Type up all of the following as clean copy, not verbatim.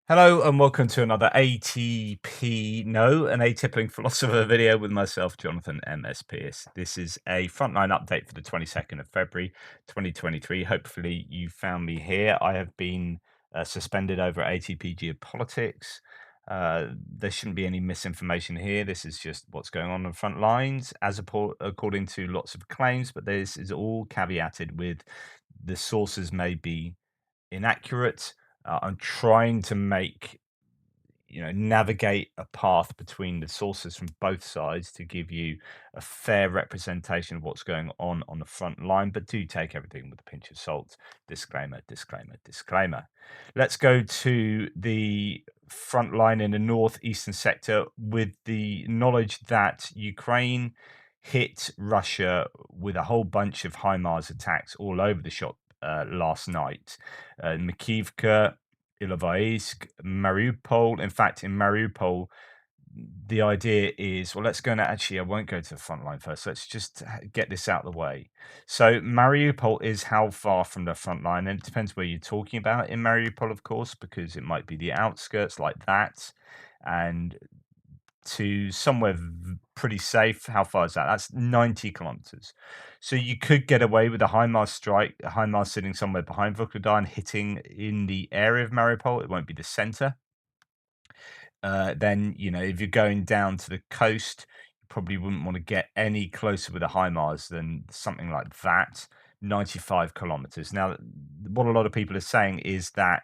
Hello and welcome to another an Atypical Philosopher video with myself, Jonathan M.S. Pierce. This is a frontline update for the 22nd of February, 2023. Hopefully you found me here. I have been suspended over at ATP Geopolitics. There shouldn't be any misinformation here. This is just what's going on the front lines, according to lots of claims, but this is all caveated with the sources may be inaccurate. I'm trying to navigate a path between the sources from both sides to give you a fair representation of what's going on the front line, but do take everything with a pinch of salt. Disclaimer, disclaimer, disclaimer. Let's go to the front line in the northeastern sector with the knowledge that Ukraine hit Russia with a whole bunch of HIMARS attacks all over the shop last night. Makivka, Ilovaisk, Mariupol. In fact, in Mariupol, the idea is, well, let's go now. Actually, I won't go to the front line first. Let's just get this out of the way. So, Mariupol is how far from the front line? And it depends where you're talking about in Mariupol, of course, because it might be the outskirts like that. And to somewhere pretty safe. How far is that? That's 90 kilometers. So you could get away with a HIMARS strike, a HIMARS sitting somewhere behind Vuhledar and hitting in the area of Mariupol. It won't be the center. Then, if you're going down to the coast, you probably wouldn't want to get any closer with a HIMARS than something like that, 95 kilometers. Now, what a lot of people are saying is that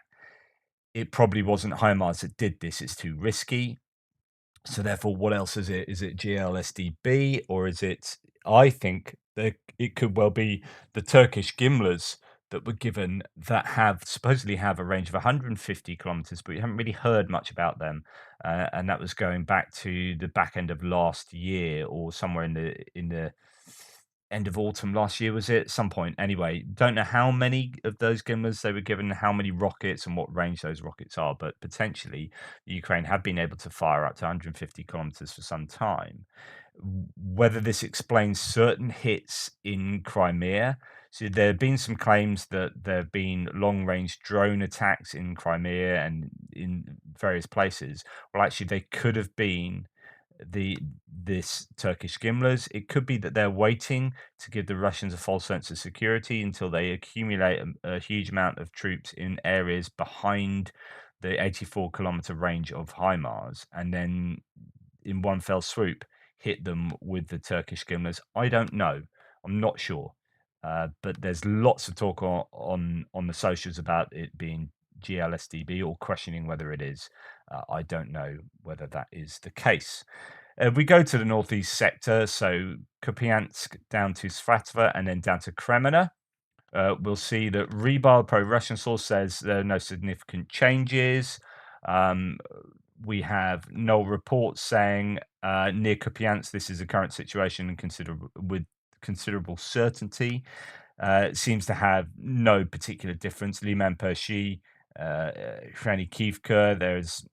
it probably wasn't HIMARS that did this. It's too risky. So therefore, what else is it? Is it GLSDB or is it? I think that it could well be the Turkish Gimlers that were given that have supposedly have a range of 150 kilometers, but we haven't really heard much about them. And that was going back to the back end of last year or somewhere in the end of autumn last year, was it? Some point. Anyway, don't know how many of those Gimlers they were given, how many rockets and what range those rockets are, but potentially Ukraine have been able to fire up to 150 kilometers for some time. Whether this explains certain hits in Crimea. So there have been some claims that there have been long range drone attacks in Crimea and in various places. Well, actually, they could have been this Turkish Gimlers. It could be that they're waiting to give the Russians a false sense of security until they accumulate a huge amount of troops in areas behind the 84-kilometer range of HIMARS, and then in one fell swoop hit them with the Turkish Gimlers. I don't know. I'm not sure. But there's lots of talk on the socials about it being GLSDB or questioning whether it is. I don't know whether that is the case. We go to the northeast sector, so Kupiansk down to Svatove and then down to Kreminna. We'll see that Rebar, pro-Russian source, says there are no significant changes. Um, we have no reports saying near Kupiansk this is the current situation and with considerable certainty. It seems to have no particular difference. Liman Pershi, Kivka, there's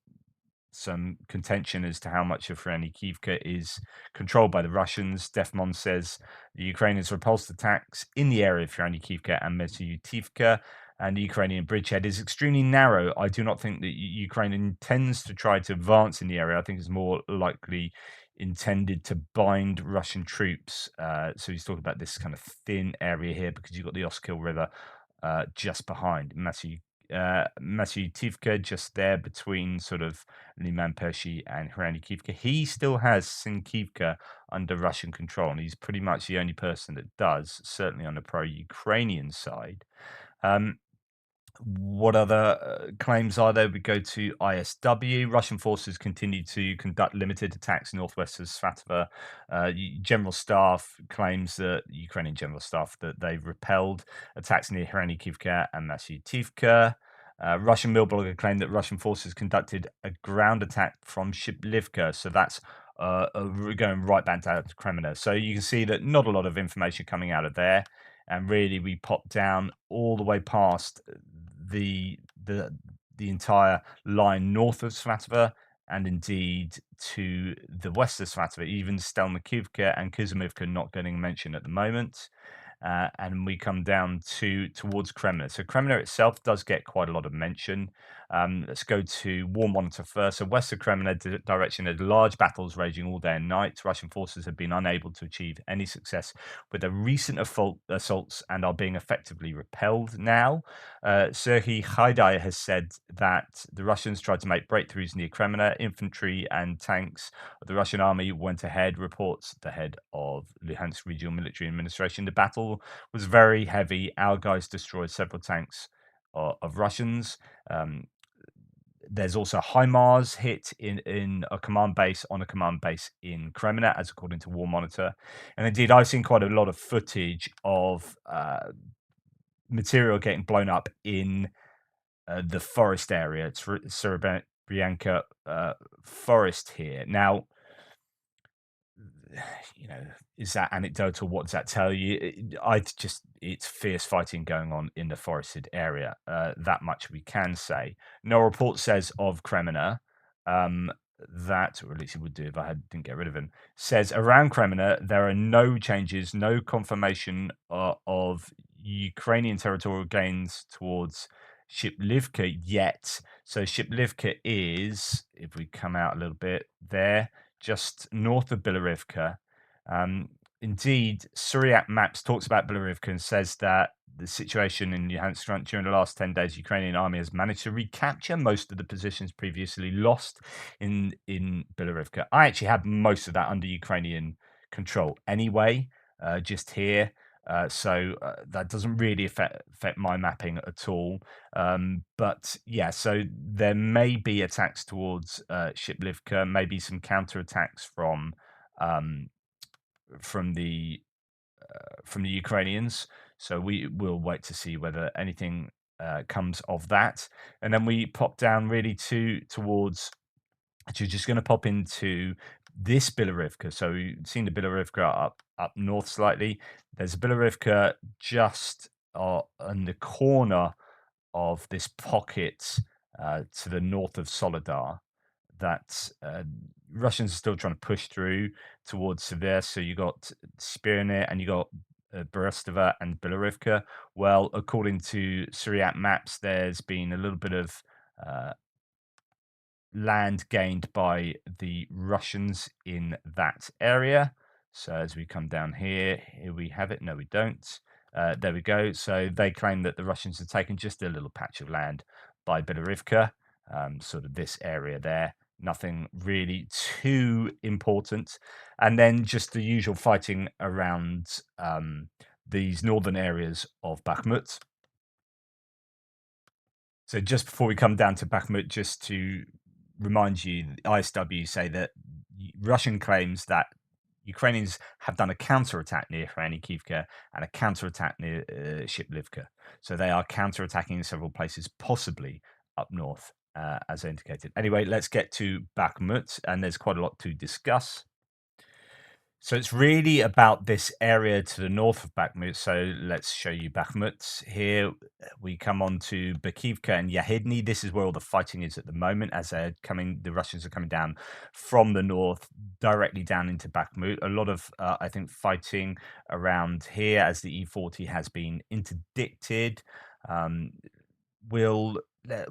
some contention as to how much of Kivka is controlled by the Russians. Defmon says the Ukrainians repulsed attacks in the area of Kivka and Mesyutivka, and the Ukrainian bridgehead is extremely narrow. I do not think that Ukraine intends to try to advance in the area. I think it's more likely intended to bind Russian troops. So he's talking about this kind of thin area here because you've got the Oskil River just behind Mesyutivka, just there between sort of Liman Pershi and Kivka. He still has Sinkivka under Russian control, and he's pretty much the only person that does, certainly on the pro-Ukrainian side. What other claims are there? We go to ISW. Russian forces continue to conduct limited attacks northwest of Svatove. General Staff claims that Ukrainian General Staff that they've repelled attacks near Kivka and Mesyutivka. Russian Mill blogger claimed that Russian forces conducted a ground attack from Pavlivka, so that's going right back down to Kreminna. So you can see that not a lot of information coming out of there, and really we pop down all the way past the entire line north of Svatove and indeed to the west of Svatove, even Stelmakivka and Kizimivka not getting mentioned at the moment. and we come down towards Kreminna. So Kreminna itself does get quite a lot of mention. Let's go to War Monitor first. So west of Kreminna direction, there's large battles raging all day and night. Russian forces have been unable to achieve any success with the recent assaults and are being effectively repelled now. Serhiy Haidai has said that the Russians tried to make breakthroughs near Kreminna. Infantry and tanks of the Russian army went ahead, reports the head of Luhansk Regional Military Administration. The battle was very heavy. Our guys destroyed several tanks of Russians. Um, there's also HIMARS hit in a command base on a command base in Kreminna, as according to War Monitor. And indeed, I've seen quite a lot of footage of material getting blown up in the forest area. It's Serebryanka forest here. Now, you know, is that anecdotal? What does that tell you? It's fierce fighting going on in the forested area. That much we can say. No report says of Kreminna, that, or at least it would do if didn't get rid of him, says around Kreminna there are no changes, no confirmation of Ukrainian territorial gains towards Shiplivka yet. So Shiplivka is, if we come out a little bit there, just north of Bilorivka. Indeed, Syriac Maps talks about Bilorivka and says that the situation in Luhansk front during the last 10 days, Ukrainian army has managed to recapture most of the positions previously lost in Bilorivka. I actually have most of that under Ukrainian control anyway, just here. So that doesn't really affect my mapping at all. But yeah, so there may be attacks towards Shiplivka, maybe some counterattacks um, from the Ukrainians. So we will wait to see whether anything comes of that, and then we pop down really towards. Actually, just going to pop into this Bilorivka. So you've seen the Bilorivka up north slightly. There's a Bilorivka just on the corner of this pocket to the north of Solidar that Russians are still trying to push through towards Severe. So you got Spirne and you got Berestova and Bilorivka. Well, according to Syriac Maps, there's been a little bit of uh, land gained by the Russians in that area. So as we come down here we have it. No, we don't. There we go. So they claim that the Russians have taken just a little patch of land by Bilorivka, sort of this area there. Nothing really too important. And then just the usual fighting around these northern areas of Bakhmut. So just before we come down to Bakhmut, just to remind you, the ISW say that Russian claims that Ukrainians have done a counterattack near Khmelnytskyivka and a counterattack near Shiplivka. So they are counterattacking in several places, possibly up north, as indicated. Anyway, let's get to Bakhmut, and there's quite a lot to discuss. So it's really about this area to the north of Bakhmut. So let's show you Bakhmut. Here we come on to Bakhmut and Yahidny. This is where all the fighting is at the moment, as the Russians are coming down from the north directly down into Bakhmut. A lot of, I think, fighting around here as the E40 has been interdicted.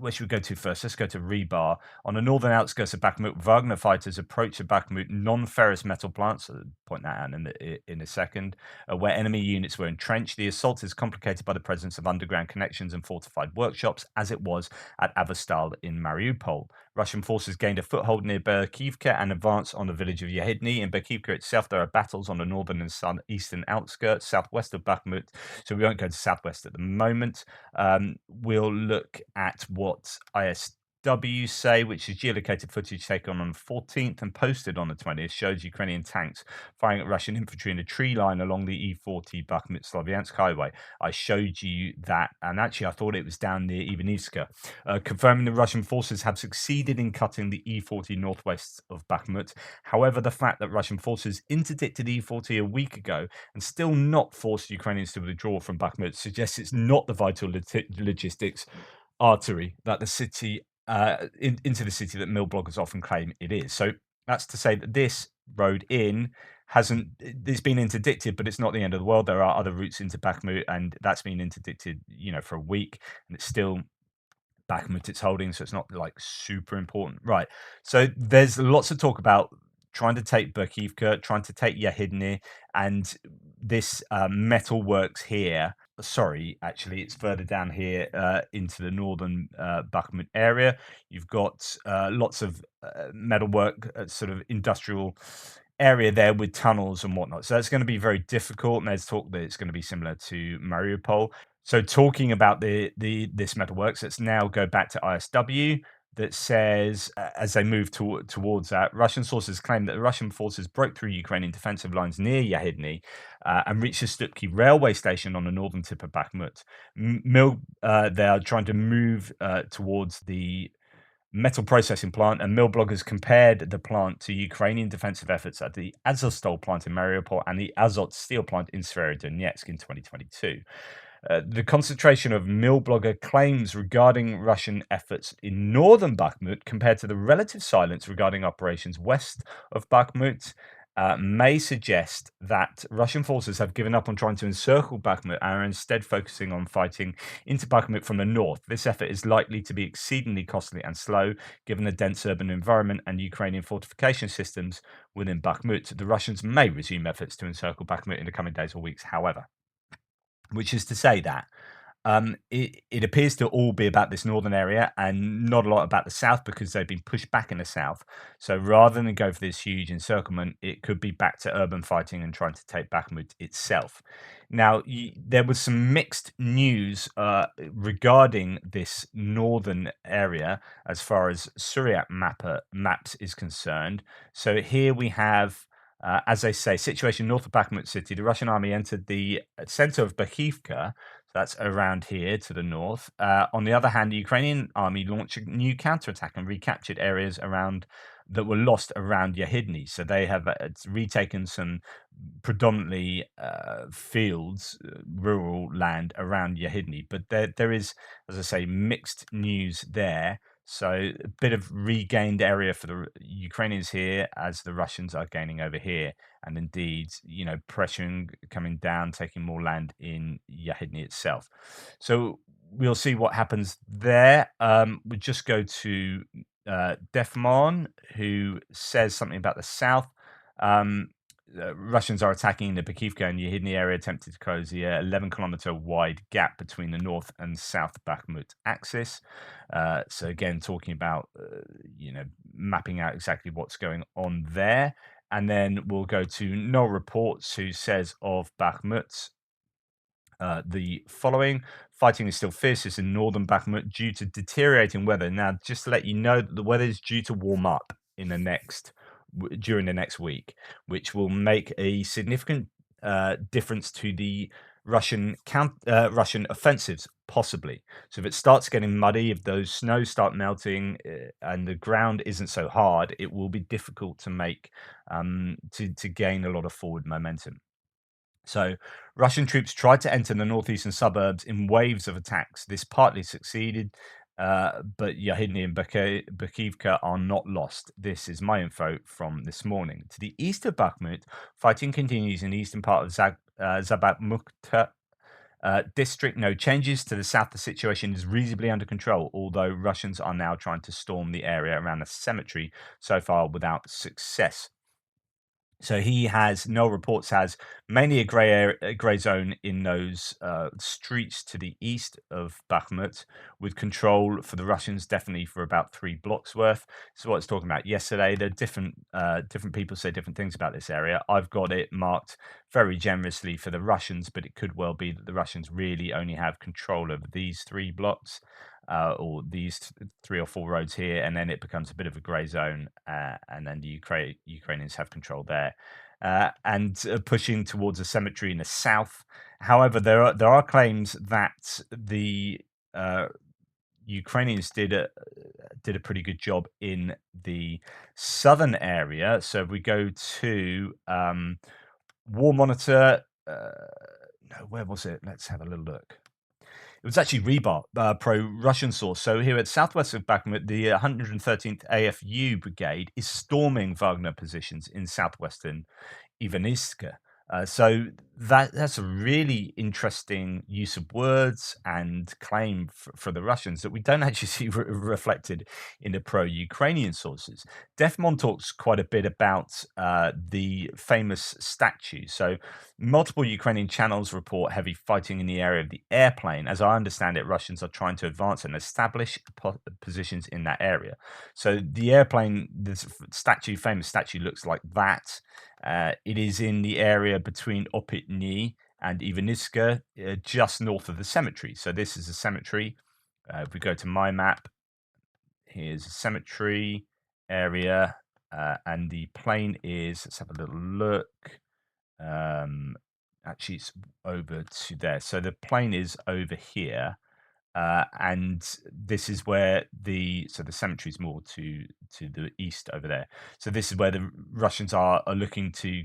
Where should we go to first? Let's go to Rebar. On the northern outskirts of Bakhmut, Wagner fighters approach the Bakhmut non-ferrous metal plants. I'll point that out in a second, where enemy units were entrenched. The assault is complicated by the presence of underground connections and fortified workshops, as it was at Avastal in Mariupol. Russian forces gained a foothold near Berkivka and advanced on the village of Yahidny. In Berkivka itself, there are battles on the northern and eastern outskirts, southwest of Bakhmut. So we won't go to southwest at the moment. We'll look at what ISW say, which is geolocated footage taken on the 14th and posted on the 20th, shows Ukrainian tanks firing at Russian infantry in a tree line along the E40 Bakhmut-Slavyansk highway. I showed you that, and actually I thought it was down near Ivanivska, confirming the Russian forces have succeeded in cutting the E40 northwest of Bakhmut. However, the fact that Russian forces interdicted E40 a week ago and still not forced Ukrainians to withdraw from Bakhmut suggests it's not the vital logistics artery that the city into the city that mill bloggers often claim it is. So that's to say that this road in hasn't it's been interdicted, but it's not the end of the world. There are other routes into Bakhmut, and that's been interdicted, for a week, and it's still Bakhmut it's holding, so it's not like super important. Right. So there's lots of talk about trying to take Berkivka, trying to take Yahidne, and this metal works here. Sorry, actually, it's further down here into the northern Bakhmut area. You've got lots of metalwork, sort of industrial area there with tunnels and whatnot. So that's going to be very difficult. And there's talk that it's going to be similar to Mariupol. So talking about the this metalworks, let's now go back to ISW that says, as they move towards that, Russian sources claim that the Russian forces broke through Ukrainian defensive lines near Yahidne and reached the Stupki railway station on the northern tip of Bakhmut. They are trying to move towards the metal processing plant, and mill bloggers compared the plant to Ukrainian defensive efforts at the Azovstal plant in Mariupol and the Azot steel plant in Severodonetsk in 2022. The concentration of mill blogger claims regarding Russian efforts in northern Bakhmut compared to the relative silence regarding operations west of Bakhmut may suggest that Russian forces have given up on trying to encircle Bakhmut and are instead focusing on fighting into Bakhmut from the north. This effort is likely to be exceedingly costly and slow, given the dense urban environment and Ukrainian fortification systems within Bakhmut. The Russians may resume efforts to encircle Bakhmut in the coming days or weeks, however, which is to say that it appears to all be about this northern area and not a lot about the south because they've been pushed back in the south. So rather than go for this huge encirclement, it could be back to urban fighting and trying to take Bakhmut itself. Now, there was some mixed news regarding this northern area as far as Syriac maps is concerned. So here we have. As they say, situation north of Bakhmut city, the Russian army entered the center of Bakhivka, so that's around here to the north. On the other hand, the Ukrainian army launched a new counterattack and recaptured areas around that were lost around Yahidne. So they have retaken some predominantly fields, rural land around Yahidne. But there is, as I say, mixed news there. So a bit of regained area for the Ukrainians here as the Russians are gaining over here. And indeed, pressuring, coming down, taking more land in Yahidne itself. So we'll see what happens there. We just go to Defmon, who says something about the south. Um, Russians are attacking the Bakhivka and Yahidne area, attempting to close the 11-kilometer wide gap between the north and south Bakhmut axis. So again, talking about mapping out exactly what's going on there, and then we'll go to Noel Reports, who says of Bakhmut. The following fighting is still fiercest in northern Bakhmut due to deteriorating weather. Now, just to let you know that the weather is due to warm up in during the next week, which will make a significant difference to the Russian offensives, possibly. So if it starts getting muddy, if those snows start melting, and the ground isn't so hard, it will be difficult to make to gain a lot of forward momentum. So, Russian troops tried to enter the northeastern suburbs in waves of attacks. This partly succeeded, but Yahidne and Bakhivka are not lost. This is my info from this morning. To the east of Bakhmut, fighting continues in the eastern part of Zabatmukta district. No changes. To the south, the situation is reasonably under control, although Russians are now trying to storm the area around the cemetery, so far without success. So Noel Reports has mainly a grey zone in those streets to the east of Bakhmut, with control for the Russians definitely for about 3 blocks worth. This is what I was talking about yesterday. There are different people say different things about this area. I've got it marked very generously for the Russians, but it could well be that the Russians really only have control over these 3 blocks. Or these 3 or 4 roads here, and then it becomes a bit of a grey zone, and then the Ukrainians have control there, and pushing towards a cemetery in the south. However, there are claims that the Ukrainians did a pretty good job in the southern area. So if we go to War Monitor, no, where was it? Let's have a little look. It was actually Rebar, pro-Russian source. So here at southwest of Bakhmut, the 113th AFU Brigade is storming Wagner positions in southwestern Ivaniska. So that's a really interesting use of words and claim for the Russians that we don't actually see reflected in the pro-Ukrainian sources. Defmon talks quite a bit about the famous statue. So multiple Ukrainian channels report heavy fighting in the area of the airplane. As I understand it, Russians are trying to advance and establish positions in that area. So the airplane, this statue, famous statue, looks like that. It is in the area between Opitny and Ivaniska, just north of the cemetery. So this is a cemetery. If we go to my map, here's a cemetery area, and the plane is. Let's have a little look. Um, Actually, it's over to there. So the plane is over here. And this is where the cemetery is more to the east over there. So this is where the Russians are looking to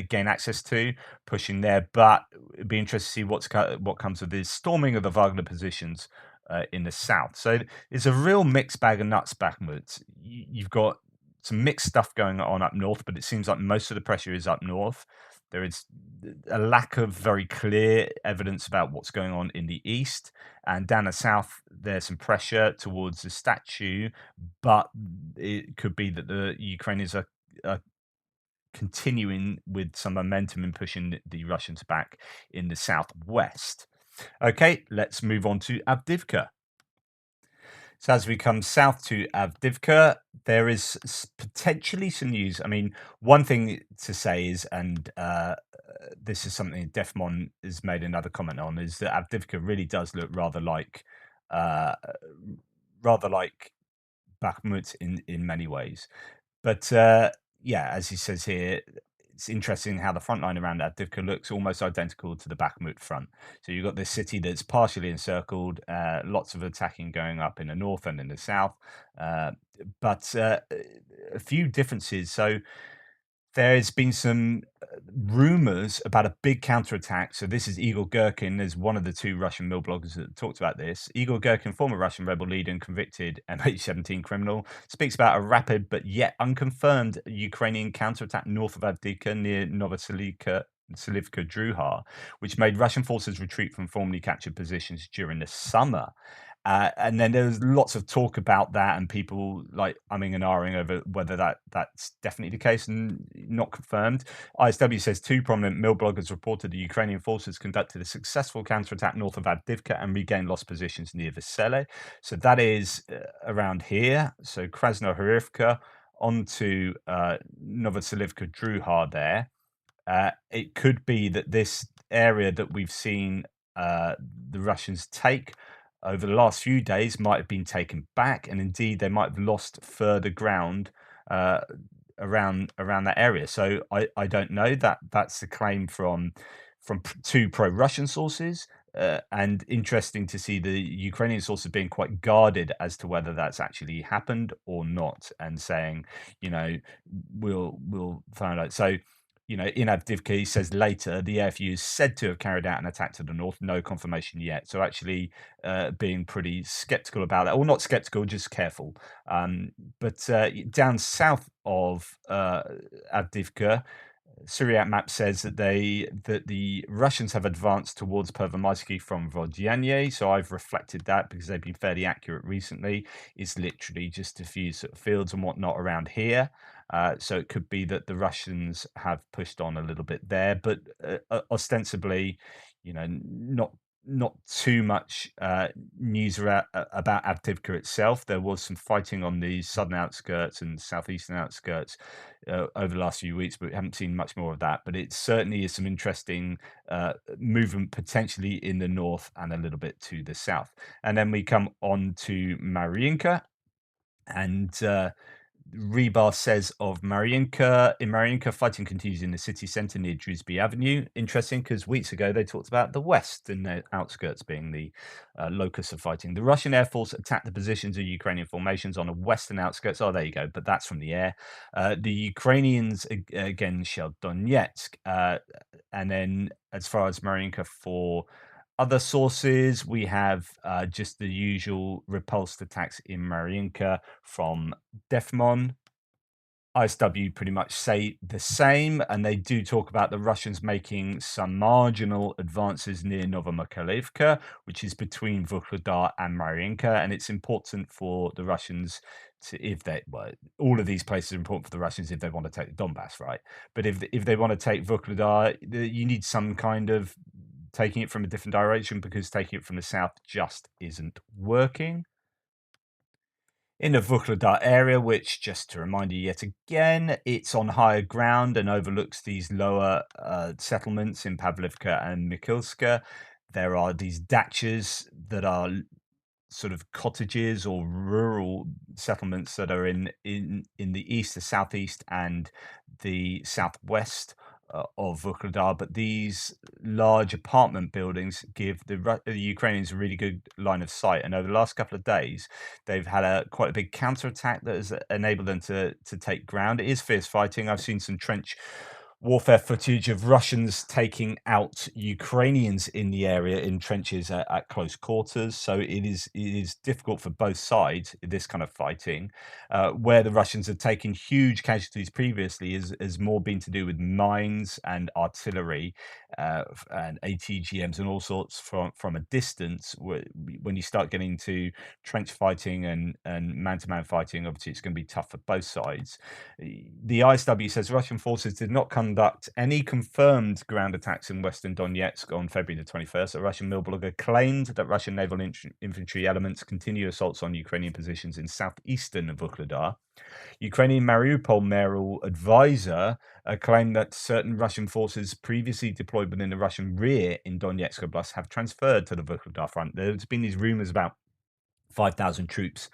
gain access to, pushing there. But it'd be interesting to see what comes of this storming of the Wagner positions in the south. So it's a real mixed bag of nuts, Bakhmut. You've got some mixed stuff going on up north, but it seems like most of the pressure is up north. There is a lack of very clear evidence about what's going on in the east. And down the south, there's some pressure towards the statue, but it could be that the Ukrainians are continuing with some momentum and pushing the Russians back in the southwest. Okay, let's move on to Avdivka. So as we come south to Avdivka, there is potentially some news. I mean, one thing to say is, and this is something Defmon has made another comment on, is that Avdivka really does look uh, rather like Bakhmut in many ways. But yeah, as he says here, it's interesting how the front line around Avdivka looks almost identical to the Bakhmut front. So you've got this city that's partially encircled, lots of attacking going up in the north and in the south, uh, but a few differences. So there's been some rumors about a big counterattack. So this is Igor Girkin. There's one of the two Russian mill bloggers that talked about this. Igor Girkin, former Russian rebel leader and convicted MH17 criminal, speaks about a rapid but yet unconfirmed Ukrainian counterattack north of Avdiivka near Novoselivka Druha, which made Russian forces retreat from formerly captured positions during the summer. And then there was lots of talk about that, and people like umming and ahhing over whether that's definitely the case and not confirmed. ISW says two prominent mill bloggers reported the Ukrainian forces conducted a successful counterattack north of Avdivka and regained lost positions near Vesele. So that is around here. So Krasnohorivka onto Novoselivka Druha there. It could be that this area that we've seen the Russians take over the last few days might have been taken back, and indeed they might have lost further ground uh, around that area. So I don't know that that's the claim from two pro-Russian sources. And interesting to see the Ukrainian sources being quite guarded as to whether that's actually happened or not, and saying, you know, we'll find out. So in Avdivka, he says later the AFU is said to have carried out an attack to the north. No confirmation yet. So actually, being pretty skeptical about that, or not skeptical, just careful. But down south of Avdivka, Syriac map says that the Russians have advanced towards Pervomaisky from Vodyanye. So I've reflected that because they've been fairly accurate recently. It's literally just a few sort of fields and whatnot around here. So it could be that the Russians have pushed on a little bit there, but ostensibly, not too much news about Avdivka itself. There was some fighting on the southern outskirts and southeastern outskirts over the last few weeks, but we haven't seen much more of that. But it certainly is some interesting movement potentially in the north and a little bit to the south. And then we come on to Marinka, and Rebar says of Marinka, in Marinka, fighting continues in the city centre near Drewsbury Avenue. Interesting, because weeks ago they talked about the west and the outskirts being the locus of fighting. The Russian Air Force attacked the positions of Ukrainian formations on the western outskirts. Oh, there you go, but that's from the air. The Ukrainians, again, shelled Donetsk. And then as far as Marinka for Other sources, we have just the usual repulsed attacks in Marinka from Defmon. ISW pretty much say the same, and they do talk about the Russians making some marginal advances near Novomykhailivka, which is between Vuhledar and Marinka, and it's important for the Russians to, if they, well, all of these places are important for the Russians if they want to take the Donbass, right? But if they want to take Vuhledar, you need some kind of taking it from a different direction because taking it from the south just isn't working in the Vuhledar area, which, just to remind you yet again, it's on higher ground and overlooks these lower settlements in Pavlivka and Mikilska. There are these dachas that are sort of cottages or rural settlements that are in the east, the southeast, and the southwest of Vuhledar. But these large apartment buildings give the Ukrainians a really good line of sight. And over the last couple of days, they've had quite a big counterattack that has enabled them to take ground. It is fierce fighting. I've seen some trench warfare footage of Russians taking out Ukrainians in the area in trenches at close quarters. So it is difficult for both sides, this kind of fighting. Where the Russians have taken huge casualties previously is more been to do with mines and artillery and ATGMs and all sorts from a distance. When you start getting to trench fighting and man-to-man fighting, obviously it's going to be tough for both sides. The ISW says Russian forces did not conduct any confirmed ground attacks in western Donetsk on February the 21st. A Russian mill blogger claimed that Russian naval infantry elements continue assaults on Ukrainian positions in southeastern Vuhledar. Ukrainian Mariupol mayoral advisor claimed that certain Russian forces previously deployed within the Russian rear in Donetsk Oblast have transferred to the Vuhledar front. There's been these rumors about 5,000 troops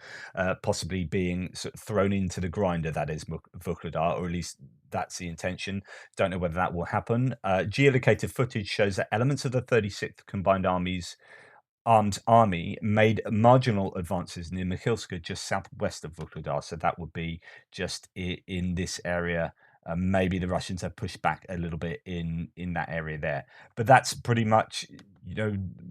possibly being sort of thrown into the grinder, that is Vuhledar, or at least that's the intention. Don't know whether that will happen. Geolocated footage shows that elements of the 36th Combined Armed Army made marginal advances near Mikhilska, just southwest of Vuhledar. So that would be just in this area. Maybe the Russians have pushed back a little bit in that area there, but that's pretty much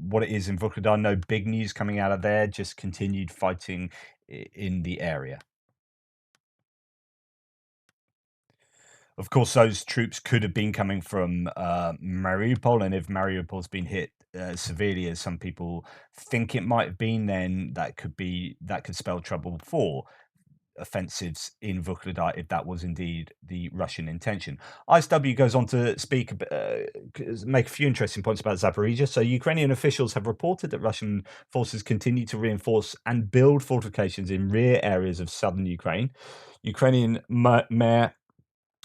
what it is in Vuhledar. No big news coming out of there. Just continued fighting in the area. Of course, those troops could have been coming from Mariupol, and if Mariupol's been hit severely, as some people think it might have been, then that could spell trouble for offensives in Vuhledar if that was indeed the Russian intention. ISW goes on to speak, make a few interesting points about Zaporizhia. So Ukrainian officials have reported that Russian forces continue to reinforce and build fortifications in rear areas of southern Ukraine. Ukrainian mayor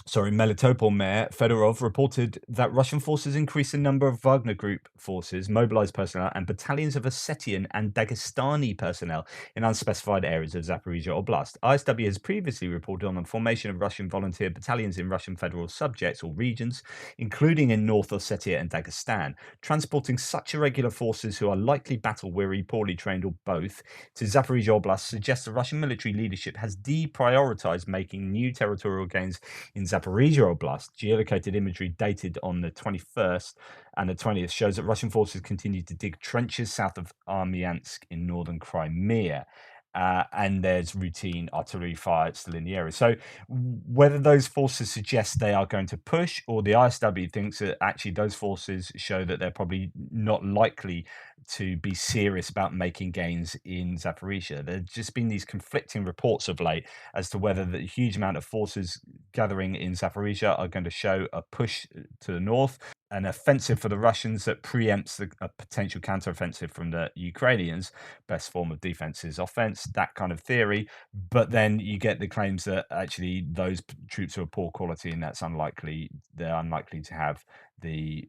Melitopol Mayor Fedorov reported that Russian forces increased the number of Wagner Group forces, mobilized personnel, and battalions of Ossetian and Dagestani personnel in unspecified areas of Zaporizhia Oblast. ISW has previously reported on the formation of Russian volunteer battalions in Russian federal subjects or regions, including in North Ossetia and Dagestan. Transporting such irregular forces who are likely battle-weary, poorly trained, or both to Zaporizhia Oblast suggests the Russian military leadership has deprioritized making new territorial gains in Zaporizhia Oblast. Geolocated imagery dated on the 21st and the 20th shows that Russian forces continue to dig trenches south of Armyansk in northern Crimea. And there's routine artillery fire still in the area. So whether those forces suggest they are going to push, or the ISW thinks that actually those forces show that they're probably not likely to be serious about making gains in Zaporizhia. There's just been these conflicting reports of late as to whether the huge amount of forces gathering in Zaporizhia are going to show a push to the north, an offensive for the Russians that preempts a potential counteroffensive from the Ukrainians. Best form of defense is offense, that kind of theory. But then you get the claims that actually those troops are of poor quality and that's unlikely. They're unlikely to have the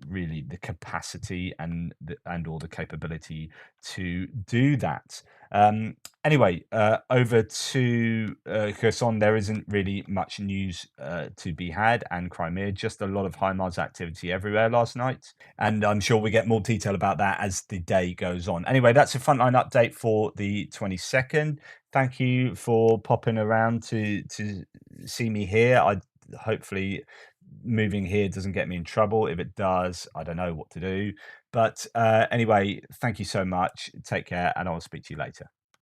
capacity and or the capability to do that. Anyway, over to Kherson. There isn't really much news to be had, and Crimea, just a lot of HIMARS activity everywhere last night. And I'm sure we get more detail about that as the day goes on. Anyway, that's a frontline update for the 22nd. Thank you for popping around to see me here. I hopefully moving here doesn't get me in trouble. If it does, I don't know what to do. But anyway, thank you so much. Take care, and I'll speak to you later.